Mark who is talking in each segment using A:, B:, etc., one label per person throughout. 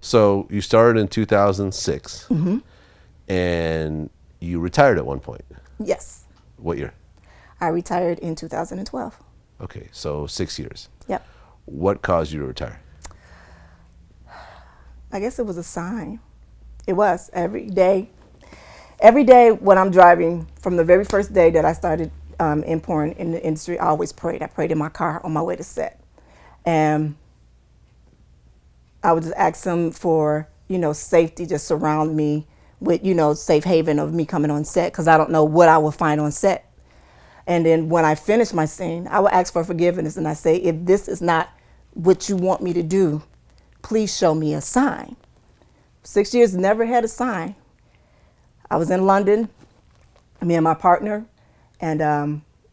A: So you started in 2006, and you retired at one point.
B: Yes.
A: What year?
B: I retired in 2012.
A: Okay, so 6 years.
B: Yep.
A: What caused you to retire?
B: I guess it was a sign. It was every day. Every day when I'm driving, from the very first day that I started in porn in the industry, I always prayed. I prayed in my car on my way to set. And I would just ask him for, safety, just surround me with, safe haven of me coming on set, because I don't know what I will find on set. And then when I finish my scene, I will ask for forgiveness, and I say, if this is not what you want me to do, please show me a sign. 6 years, never had a sign. I was in London, me and my partner, and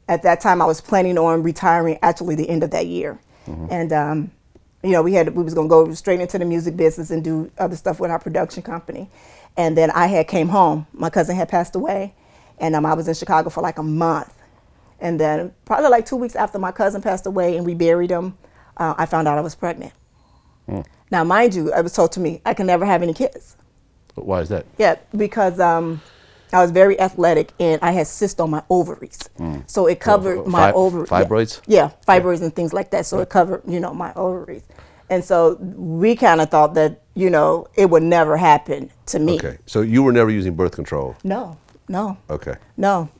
B: at that time I was planning on retiring actually the end of that year. And we was gonna go straight into the music business and do other stuff with our production company. And then I had came home. My cousin had passed away, and I was in Chicago for like a month. And then probably like 2 weeks after my cousin passed away and we buried him, I found out I was pregnant. Now, mind you, it was told to me I can never have any kids.
A: But why is that?
B: Yeah, because I was very athletic and I had cysts on my ovaries. So it covered my ovaries.
A: Fibroids?
B: Yeah, fibroids and things like that. So it covered, my ovaries. And so we kind of thought that, it would never happen to me.
A: Okay, so you were never using birth control?
B: No.
A: Okay.
B: No,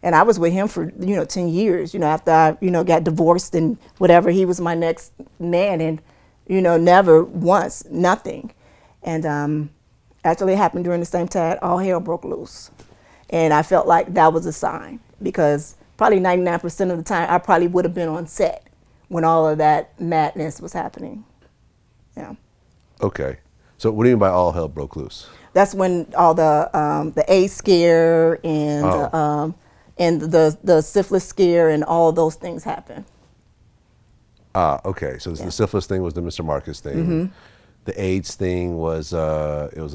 B: and I was with him for, 10 years, after I, got divorced and whatever. He was my next man and, never once, nothing. And actually it happened during the same time all hell broke loose. And I felt like that was a sign, because probably 99% of the time I probably would have been on set when all of that madness was happening. Yeah.
A: Okay. So what do you mean by all hell broke loose?
B: That's when all the AIDS scare and the syphilis scare and all those things happened.
A: Okay. So the syphilis thing was the Mr. Marcus thing. The AIDS thing was it was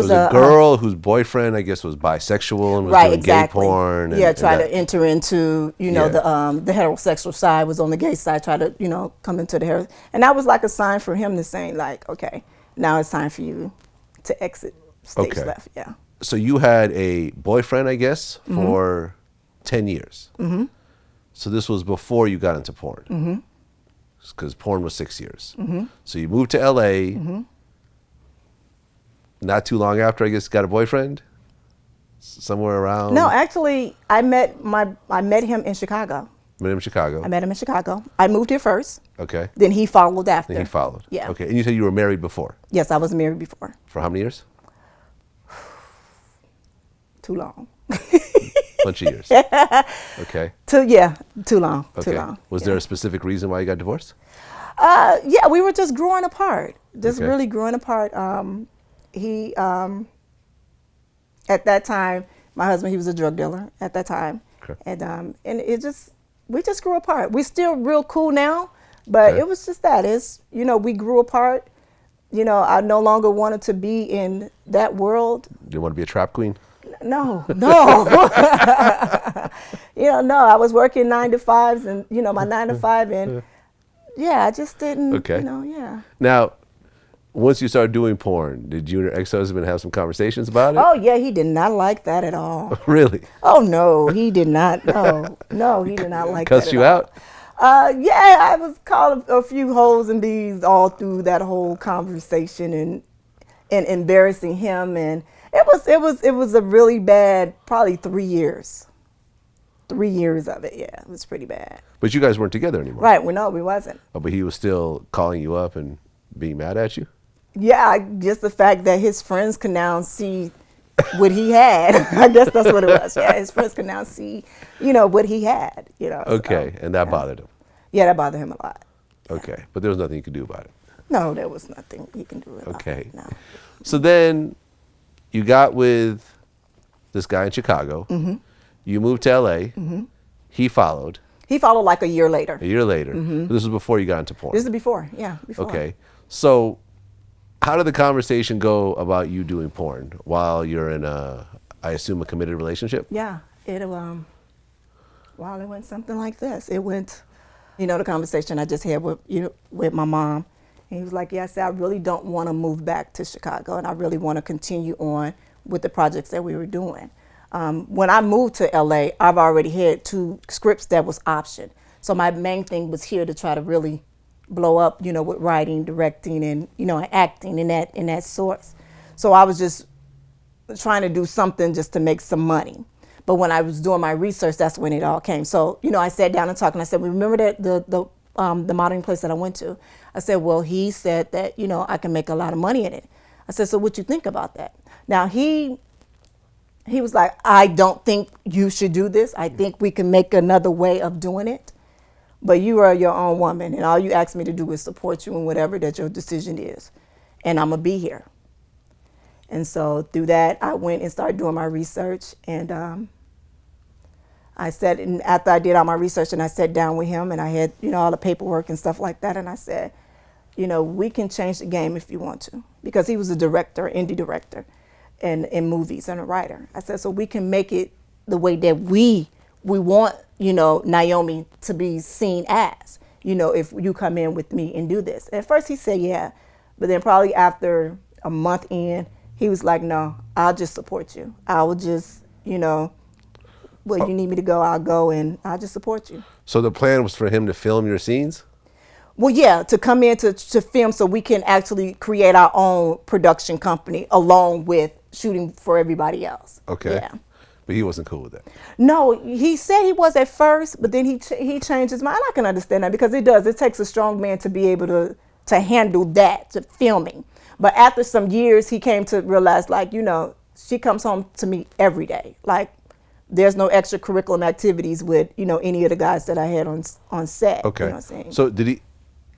A: a girl whose boyfriend, I guess, was bisexual and was doing gay porn.
B: And tried to enter into, the heterosexual side, was on the gay side, tried to, come into the heterosexual. And that was like a sign for him to saying, like, okay, now it's time for you to exit stage left. Yeah.
A: So you had a boyfriend, I guess, for 10 years. So this was before you got into porn. Because porn was 6 years. So you moved to LA. Not too long after, I guess, got a boyfriend? Somewhere around?
B: No, actually, I met him in Chicago.
A: Met him in Chicago?
B: I met him in Chicago. I moved here first.
A: Okay.
B: Then he followed after.
A: Then he followed.
B: Yeah.
A: Okay, and you said you were married before?
B: Yes, I was married before.
A: For how many years?
B: Too long.
A: Bunch of years. Okay.
B: Too long.
A: Okay.
B: Too long.
A: Was there a specific reason why you got divorced?
B: Yeah, we were just growing apart. Really growing apart. He at that time, my husband, he was a drug dealer at that time.
A: Okay.
B: And we just grew apart. We're still real cool now, but it was just that. We grew apart. I no longer wanted to be in that world.
A: Do you want to be a trap queen?
B: No. No, I was working 9 to 5s and, my 9 to 5 and I just didn't, yeah.
A: Now, once you started doing porn, did you and your ex-husband have some conversations about it?
B: Oh, yeah, he did not like that at all.
A: Really?
B: Oh, no, he did not. No, he did not like that
A: Cuss you out?
B: Yeah, I was called a few hoes and bees all through that whole conversation and embarrassing him. And it was a really bad, probably 3 years. 3 years of it, yeah, it was pretty bad.
A: But you guys weren't together anymore?
B: Right, we wasn't.
A: Oh, but he was still calling you up and being mad at you?
B: Yeah, just the fact that his friends could now see what he had. I guess that's what it was. Yeah, his friends could now see, what he had.
A: Okay, and that bothered him?
B: Yeah, that bothered him a lot.
A: Okay, but there was nothing you could do about it?
B: No, there was nothing he can do about it.
A: Okay.
B: No.
A: So then you got with this guy in Chicago. You moved to LA. He followed.
B: He followed like a year later.
A: A year later. This was before you got into porn.
B: This is before, yeah, before.
A: Okay. So how did the conversation go about you doing porn while you're in I assume, a committed relationship?
B: Yeah. It went something like this. It went, the conversation I just had with my mom, He was like, yeah, I said, I really don't want to move back to Chicago, and I really want to continue on with the projects that we were doing. When I moved to LA, I've already had 2 scripts that was optioned. So my main thing was here to try to really blow up, with writing, directing, and, and acting in that source. So I was just trying to do something just to make some money. But when I was doing my research, that's when it all came. So, I sat down and talked, and I said, remember that the modeling place that I went to? I said, well, he said that, I can make a lot of money in it. I said, so what you think about that? Now, he was like, I don't think you should do this. I think we can make another way of doing it. But you are your own woman, and all you ask me to do is support you in whatever that your decision is. And I'm going to be here. And so through that, I went and started doing my research. And I said, and after I did all my research and I sat down with him and I had, all the paperwork and stuff like that. And I said, we can change the game if you want to. Because he was a director, indie director, and in movies and a writer. I said, so we can make it the way that we want, Nyomi to be seen as, if you come in with me and do this. At first he said, yeah. But then probably after a month in, he was like, no, I'll just support you. I will just, well, you need me to go, I'll go, and I'll just support you.
A: So the plan was for him to film your scenes?
B: Well, yeah, to come in to film so we can actually create our own production company along with shooting for everybody else.
A: Okay.
B: Yeah.
A: But he wasn't cool with that.
B: No, he said he was at first, but then he changed his mind. I can understand that because it takes a strong man to be able to handle that, to filming. But after some years, he came to realize, like, she comes home to me every day. Like, there's no extracurricular activities with, any of the guys that I had on set.
A: Okay.
B: You know what I'm saying?
A: So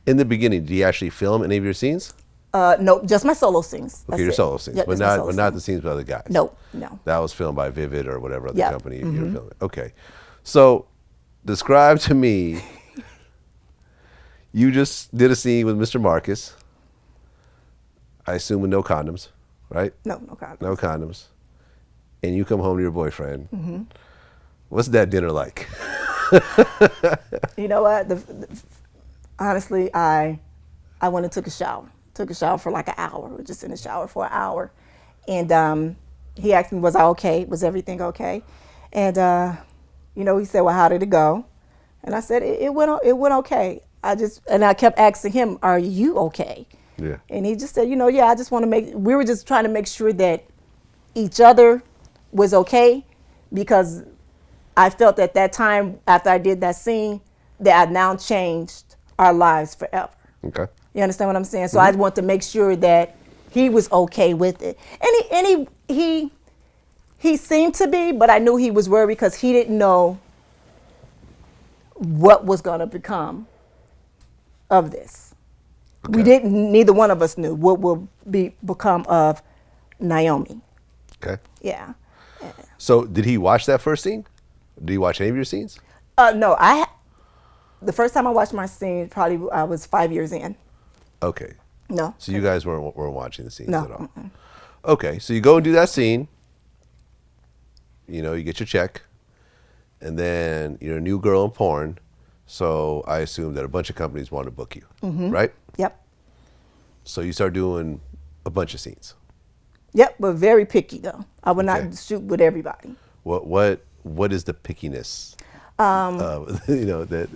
A: in the beginning, did he actually film any of your scenes?
B: No, just my solo scenes.
A: Okay, your solo scenes,
B: yeah,
A: but not the scenes with other guys.
B: No.
A: That was filmed by Vivid or whatever other
B: Yeah.
A: company you were filming. Okay, so describe to me. You just did a scene with Mr. Marcus. I assume with no condoms, right?
B: No condoms.
A: No condoms. And you come home to your boyfriend. What's that dinner like?
B: You know what? Honestly, I went and took a shower. Took a shower for like an hour. We were just in the shower for an hour. And he asked me, was I okay? Was everything okay? And, he said, well, how did it go? And I said, it went okay. I kept asking him, are you okay?
A: Yeah.
B: And he just said, yeah, I just want to we were just trying to make sure that each other was okay, because I felt at that time, after I did that scene, that I now changed our lives forever.
A: Okay.
B: You understand what I'm saying? So I want to make sure that he was okay with it. And he seemed to be, but I knew he was worried because he didn't know what was going to become of this.
A: Okay.
B: Neither one of us knew what will become of Nyomi.
A: Okay.
B: Yeah.
A: So did he watch that first scene? Did he watch any of your scenes?
B: No, the first time I watched my scene, probably I was 5 years in.
A: Okay.
B: No.
A: So you guys weren't watching the scenes
B: No.
A: at all? Okay, so you go and do that scene. You get your check. And then you're a new girl in porn. So I assume that a bunch of companies want to book you, right?
B: Yep.
A: So you start doing a bunch of scenes.
B: Yep, but very picky though. I would
A: Okay.
B: not shoot with everybody.
A: What is the pickiness? That.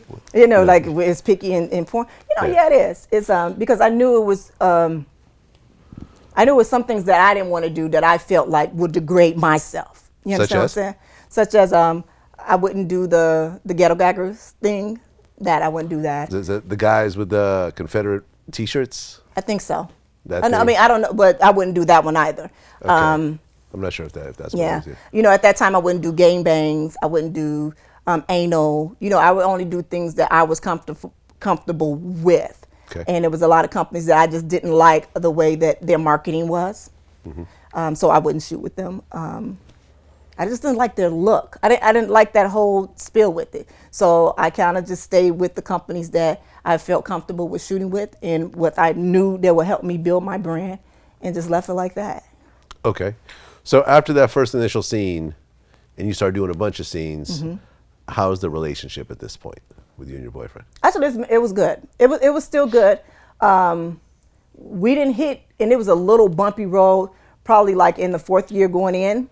B: Like it's picky in porn. Yeah, it is. It's because I knew it was some things that I didn't want to do that I felt like would degrade myself. You understand what I'm saying? Such as I wouldn't do the ghetto gaggers thing. That I wouldn't do that.
A: Is it the guys with the Confederate T-shirts?
B: I think so.
A: That
B: I
A: thing?
B: mean, I don't know, but I wouldn't do that one either.
A: Okay. I'm not sure if that's
B: Yeah.
A: what it is.
B: At that time I wouldn't do gangbangs. I wouldn't do anal. I would only do things that I was comfortable with.
A: Okay.
B: And there was a lot of companies that I just didn't like the way that their marketing was. So I wouldn't shoot with them. I just didn't like their look. I didn't like that whole spiel with it. So I kind of just stayed with the companies that I felt comfortable with shooting with and what I knew that would help me build my brand, and just left it like that.
A: Okay. So after that first initial scene, and you start doing a bunch of scenes, how's the relationship at this point with you and your boyfriend?
B: Actually, it was good. It was still good. we didn't hit, and it was a little bumpy road, probably like in the 4th year going in,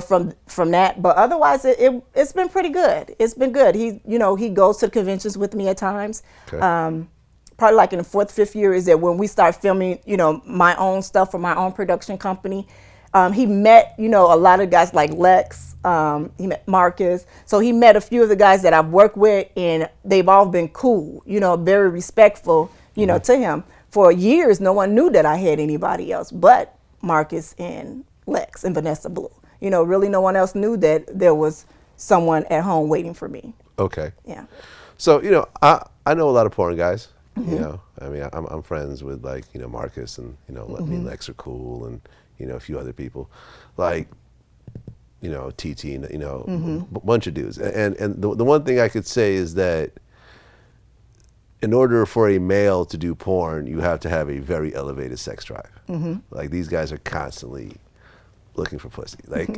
B: from that. But otherwise, it's been pretty good. It's been good. He goes to the conventions with me at times.
A: Okay.
B: Probably like in the 4th, 5th year is that when we start filming, my own stuff for my own production company. He met, a lot of guys like Lex. He met Marcus. So he met a few of the guys that I've worked with, and they've all been cool, very respectful, to him. For years, no one knew that I had anybody else but Marcus and Lex and Vanessa Blue. Really no one else knew that there was someone at home waiting for me.
A: Okay.
B: Yeah.
A: So, I know a lot of porn guys. I mean, I'm friends with like, Marcus and, me and Lex are cool and, a few other people like, TT, a bunch of dudes. And the one thing I could say is that in order for a male to do porn, you have to have a very elevated sex drive. Like these guys are constantly looking for pussy, like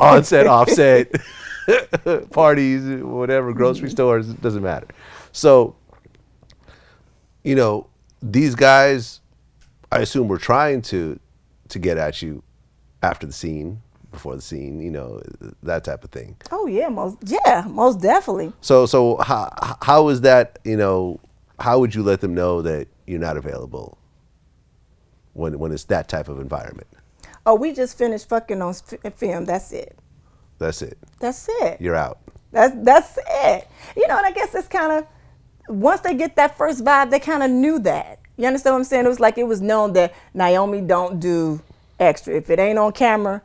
A: on set, off set, parties, whatever, grocery stores, it doesn't matter. So, these guys, I assume, were trying to get at you after the scene, before the scene, that type of thing.
B: Oh yeah, most definitely.
A: So how is that? How would you let them know that you're not available when it's that type of environment?
B: Oh, we just finished fucking on film. That's it.
A: That's it.
B: That's it.
A: You're out.
B: That's it. And I guess it's kind of, once they get that first vibe, they kind of knew that. You understand what I'm saying? It was like it was known that Nyomi don't do extra. If it ain't on camera,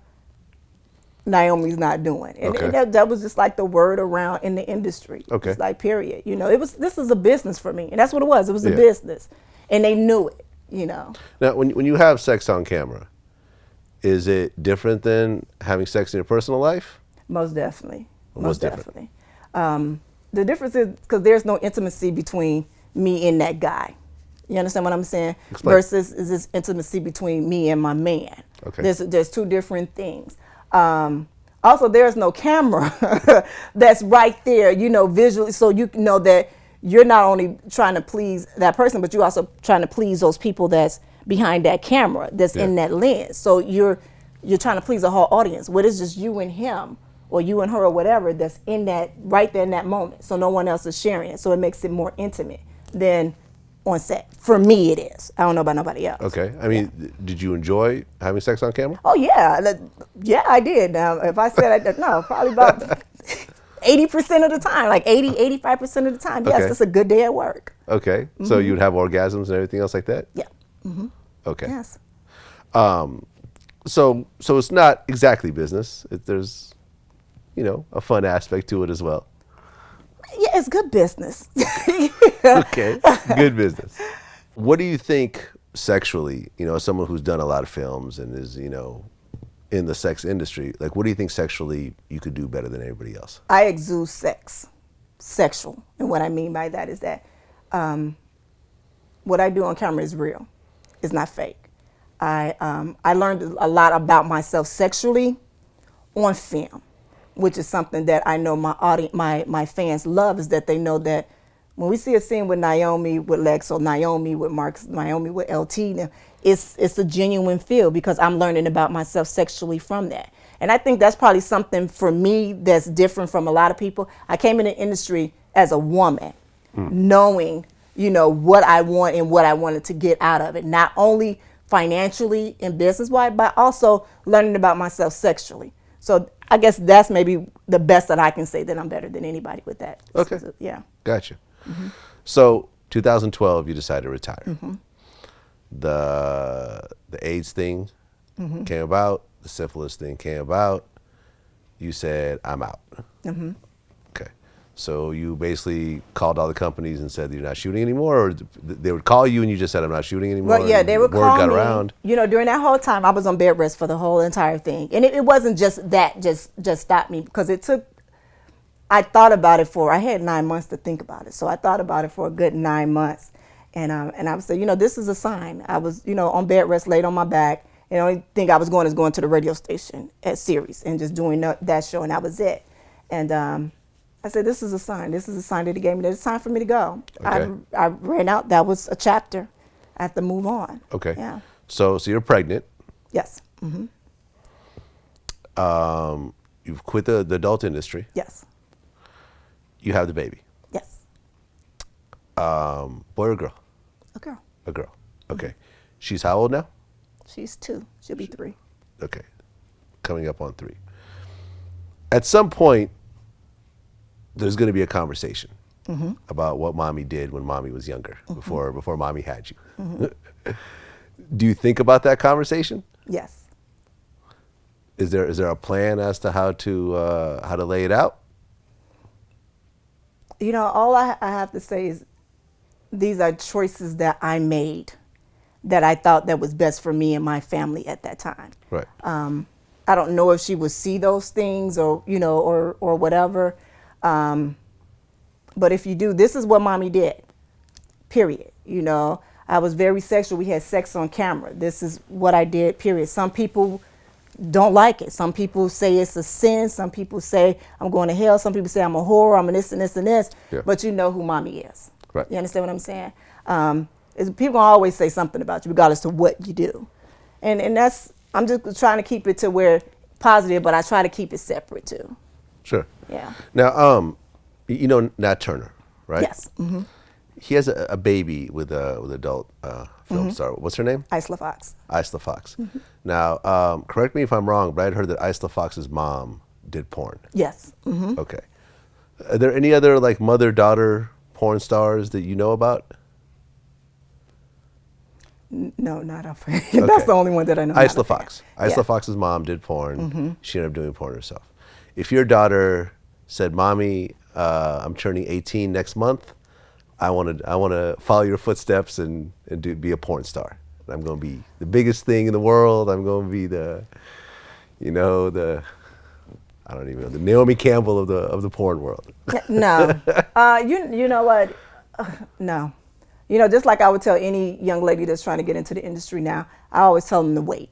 B: Nyomi's not doing. And
A: Okay.
B: that was just like the word around in the industry.
A: Okay.
B: It's like, period. This is a business for me. And that's what it was. It was a
A: Yeah.
B: business. And they knew it,
A: Now, when you have sex on camera, is it different than having sex in your personal life?
B: Most definitely.
A: Well,
B: Most
A: what's different?
B: definitely. The difference is because there's no intimacy between me and that guy. You understand what I'm saying?
A: Explain.
B: Versus is this intimacy between me and my man.
A: Okay.
B: There's two different things. Also, there's no camera that's right there, visually, so you know that you're not only trying to please that person, but you're also trying to please those people that's behind that camera, that's in that lens. So you're trying to please the whole audience. What is just you and him, or you and her, or whatever, that's in that right there in that moment. So no one else is sharing it. So it makes it more intimate than on set. For me, it is. I don't know about nobody else.
A: Okay. I mean, did you enjoy having sex on camera?
B: Oh yeah, yeah, I did. Now, if I said no, probably about 80% of the time, like 85% of the time. Yes,
A: Okay.
B: it's a good day at work.
A: Okay. So you'd have orgasms and everything else like that?
B: Yeah.
A: Okay.
B: Yes.
A: So it's not exactly business. There's, a fun aspect to it as well.
B: Yeah, it's good business.
A: Okay. Good business. What do you think sexually, as someone who's done a lot of films and is, in the sex industry, like what do you think sexually you could do better than anybody else?
B: I exude sexual. And what I mean by that is that what I do on camera is real. It's not fake. I learned a lot about myself sexually on film, which is something that I know my audience, my fans love, is that they know that when we see a scene with Nyomi, with Lex, or Nyomi with Marcus, Nyomi with LT, it's a genuine feel because I'm learning about myself sexually from that. And I think that's probably something for me that's different from a lot of people. I came in the industry as a woman, knowing, what I want and what I wanted to get out of it, not only financially and business-wise, but also learning about myself sexually. So I guess that's maybe the best that I can say, that I'm better than anybody with that.
A: Okay.
B: Yeah.
A: Gotcha. So 2012, you decided to retire. The AIDS thing came about. The syphilis thing came about. You said, I'm out. Okay. So you basically called all the companies and said that you're not shooting anymore, or they would call you and you just said, I'm not shooting anymore?
B: Well, yeah, they would
A: Word
B: call
A: got
B: me.
A: around.
B: During that whole time, I was on bed rest for the whole entire thing. And it wasn't just that just stopped me, because I thought about it I had 9 months to think about it. So I thought about it for a good 9 months. And I would say, this is a sign. I was, on bed rest, laid on my back. And the only thing I was going is going to the radio station at Sirius and just doing that show, and that was it. And I said, this is a sign. This is a sign that he gave me that it's time for me to go.
A: Okay.
B: I ran out. That was a chapter. I have to move on.
A: Okay.
B: Yeah.
A: So you're pregnant.
B: Yes. Mm-hmm.
A: You've quit the adult industry.
B: Yes.
A: You have the baby.
B: Yes.
A: Boy or girl?
B: A girl.
A: A girl. Okay. She's how old now?
B: She's 2. She'll be 3.
A: Okay. Coming up on 3. At some point, there's going to be a conversation about what mommy did when mommy was younger, before mommy had you. Do you think about that conversation?
B: Yes.
A: Is there a plan as to how to lay it out?
B: You know, all I have to say is these are choices that I made that I thought that was best for me and my family at that time.
A: Right.
B: I don't know if she would see those things or, you know, or whatever. But if you do, this is what mommy did, period. You know, I was very sexual. We had sex on camera. This is what I did, period. Some people don't like it. Some people say it's a sin. Some people say I'm going to hell. Some people say I'm a whore. I'm a this and this and this.
A: Yeah.
B: But you know who mommy is.
A: Right.
B: You understand what I'm saying? People always say something about you, regardless of what you do. And that's, I'm just trying to keep it to where positive, but I try to keep it separate too.
A: Sure.
B: Yeah.
A: Now, you know Nat Turner, right?
B: Yes. Mm-hmm.
A: He has a baby with adult film star. What's her name?
B: Isla Fox.
A: Isla Fox. Now, correct me if I'm wrong, but I'd heard that Isla Fox's mom did porn.
B: Yes. Mm-hmm.
A: Okay. Are there any other like mother-daughter porn stars that you know about?
B: No, not up. That's the only one that I know.
A: Isla Fox.
B: Yeah.
A: Isla Fox's mom did porn. She ended up doing porn herself. If your daughter said, "Mommy, I'm turning 18 next month. I want to follow your footsteps and be a porn star. I'm going to be the biggest thing in the world. I'm going to be the I don't even know, the Nyomi Campbell of the porn world."
B: No. You know what? No. You know, just like I would tell any young lady that's trying to get into the industry now, I always tell them to wait.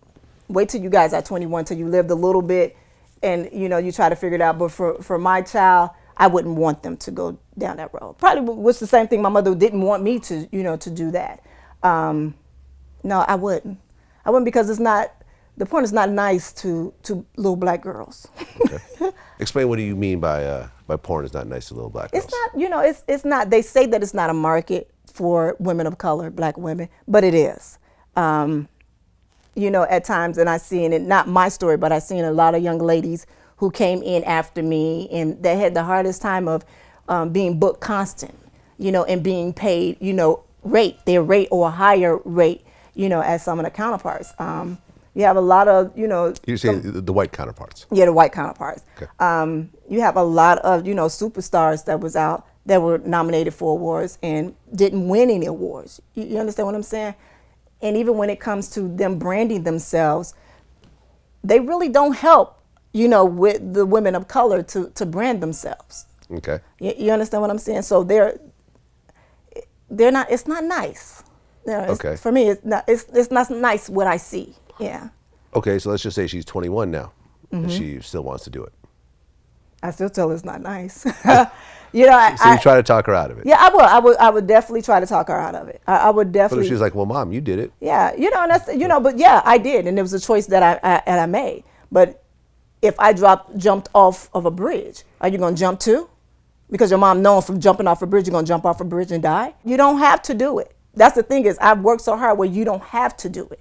B: Wait till you guys are 21, till you lived a little bit, and you know you try to figure it out. But for my child, I wouldn't want them to go down that road. Probably was the same thing. My mother didn't want me to, to do that. No, I wouldn't. I wouldn't, because the porn is not nice to little black girls.
A: Okay. Explain, what do you mean by porn is not nice to little black girls?
B: It's not, it's not, they say that it's not a market for women of color, black women, but it is. At times, and I've seen it, not my story, but I've seen a lot of young ladies who came in after me, and they had the hardest time of being booked constant, and being paid, their rate or a higher rate, as some of the counterparts. You have a lot of,
A: You're saying the white counterparts.
B: Yeah, the white counterparts.
A: Okay.
B: You have a lot of, superstars that was out that were nominated for awards and didn't win any awards. You understand what I'm saying? And even when it comes to them branding themselves, they really don't help, with the women of color to brand themselves.
A: Okay.
B: You understand what I'm saying? So they're not, it's not nice.
A: Okay.
B: For me, it's not nice what I see. Yeah.
A: Okay, so let's just say she's 21 now, and she still wants to do it.
B: I still tell her it's not nice.
A: So you try to talk her out of it.
B: Yeah, I would definitely try to talk her out of it. I would definitely.
A: But if she's like, "Well, Mom, you did it."
B: Yeah, and that's, but yeah, I did, and it was a choice that I made. But if I jumped off of a bridge, are you gonna jump too? Because your mom known from jumping off a bridge, you're gonna jump off a bridge and die? You don't have to do it. That's the thing, is I've worked so hard where you don't have to do it.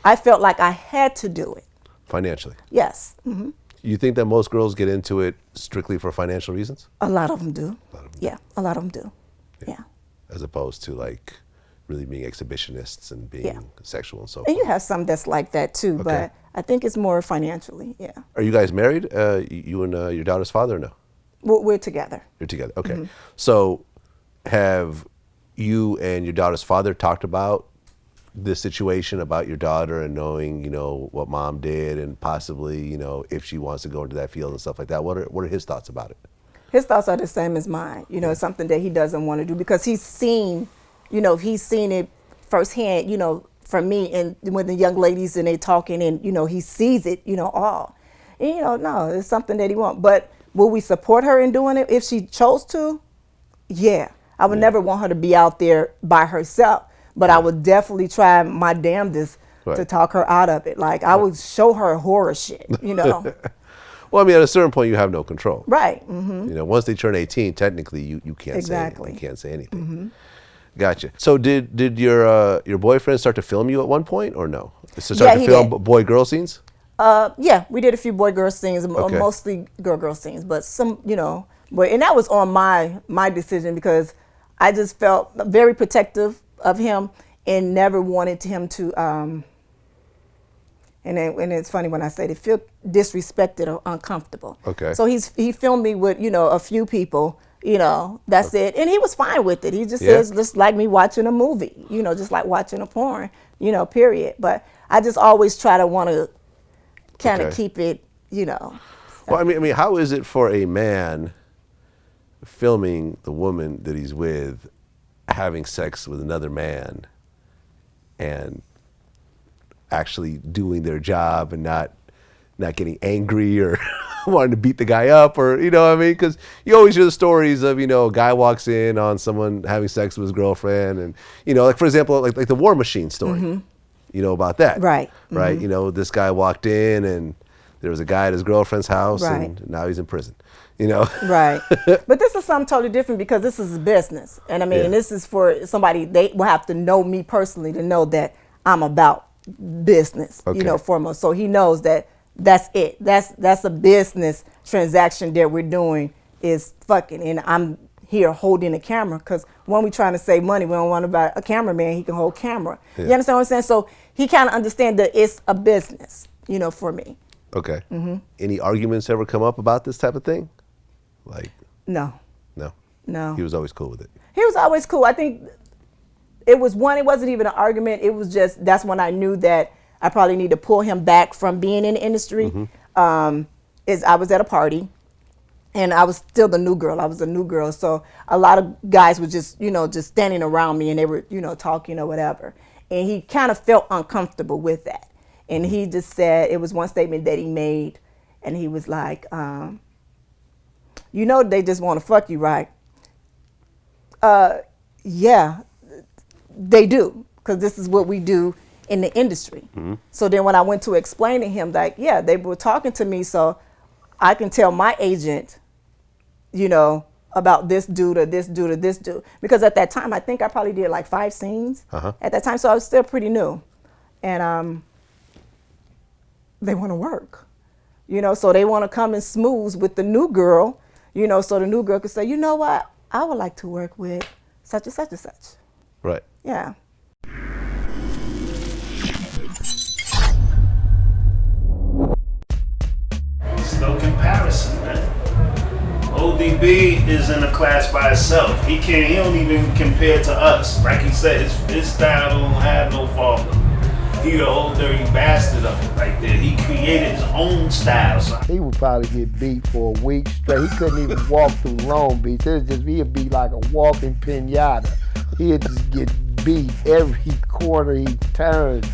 B: I felt like I had to do it.
A: Financially.
B: Yes. Mm-hmm.
A: You think that most girls get into it strictly for financial reasons?
B: A lot of them do. Yeah, a lot of them do. Yeah.
A: As opposed to like really being exhibitionists and being sexual and so forth.
B: And you have some that's like that too,
A: Okay.
B: but I think it's more financially. Yeah.
A: Are you guys married? You and your daughter's father, or no?
B: We're together.
A: You're together. Okay. So have you and your daughter's father talked about this situation, about your daughter and knowing, what mom did, and possibly, if she wants to go into that field and stuff like that? What are his thoughts about it?
B: His thoughts are the same as mine. It's something that he doesn't want to do because he's seen it firsthand, from me and with the young ladies and they talking and, he sees it, all. And, no, it's something that he wants. But will we support her in doing it if she chose to? Yeah. I would never want her to be out there by herself. but I would definitely try my damnedest to talk her out of it. Like, I would show her horror shit, you know.
A: Well, I mean, at a certain point, you have no control.
B: Right. Mm-hmm.
A: You know, once they turn 18, technically, you can't
B: Exactly.
A: say you can't say anything. Mm-hmm. Gotcha. So did your boyfriend start to film you at one point, or no? So start to film boy-girl scenes?
B: Yeah, we did a few boy-girl scenes, mostly girl-girl scenes, but some, you know, and that was on my decision because I just felt very protective of him and never wanted him to, and it's funny when I say they feel disrespected or uncomfortable.
A: Okay.
B: So he filmed me with, you know, a few people, you know, that's it. And he was fine with it. He just says, just like me watching a movie, you know, just like watching a porn, you know, period. But I just always try to want to kind of keep it, you know.
A: Well, I mean, how is it for a man filming the woman that he's with having sex with another man and actually doing their job and not getting angry or wanting to beat the guy up, or, you know what I mean? Because you always hear the stories of, you know, a guy walks in on someone having sex with his girlfriend, and, you know, like, for example, like the War Machine story. Mm-hmm. You know about that,
B: right?
A: Right.
B: Mm-hmm.
A: You know, this guy walked in and there was a guy at his girlfriend's house, and now he's in prison. You know,
B: right? But this is something totally different because this is a business, and I mean, this is for somebody. They will have to know me personally to know that I'm about business. You know, foremost. So he knows that that's it. That's a business transaction that we're doing is fucking, and I'm here holding a camera because when we trying to save money, we don't want about a cameraman. He can hold camera. You understand what I'm saying? So he kind of understands that it's a business, you know, for me.
A: Okay. Mm-hmm. Any arguments ever come up about this type of thing? Like,
B: no.
A: He was always cool with it.
B: He was always cool. I think it wasn't even an argument. It was just, that's when I knew that I probably need to pull him back from being in the industry. Mm-hmm. I was at a party. And I was still the new girl. I was a new girl. So a lot of guys were just, you know, just standing around me and they were, you know, talking or whatever. And he kind of felt uncomfortable with that. And he just said, it was one statement that he made. And he was like, you know, they just want to fuck you, right? Yeah, they do. Because this is what we do in the industry. Mm-hmm. So then when I went to explain to him, like, yeah, they were talking to me. So I can tell my agent, you know, about this dude or this dude or this dude. Because at that time, I think I probably did like 5 scenes at that time. So I was still pretty new. And they want to work, you know, so they want to come and smooth with the new girl, you know, so the new girl could say, you know what, I would like to work with such and such and such.
A: Right.
B: Yeah.
C: No comparison, man. ODB is in a class by itself. He don't even compare to us. Like he said, his style don't have no father. He the old dirty bastard of it right there. He created his own style. So
D: he would probably get beat for a week straight. He couldn't even walk through Long Beach. He'd be like a walking pinata. He'd just get beat every corner he turned.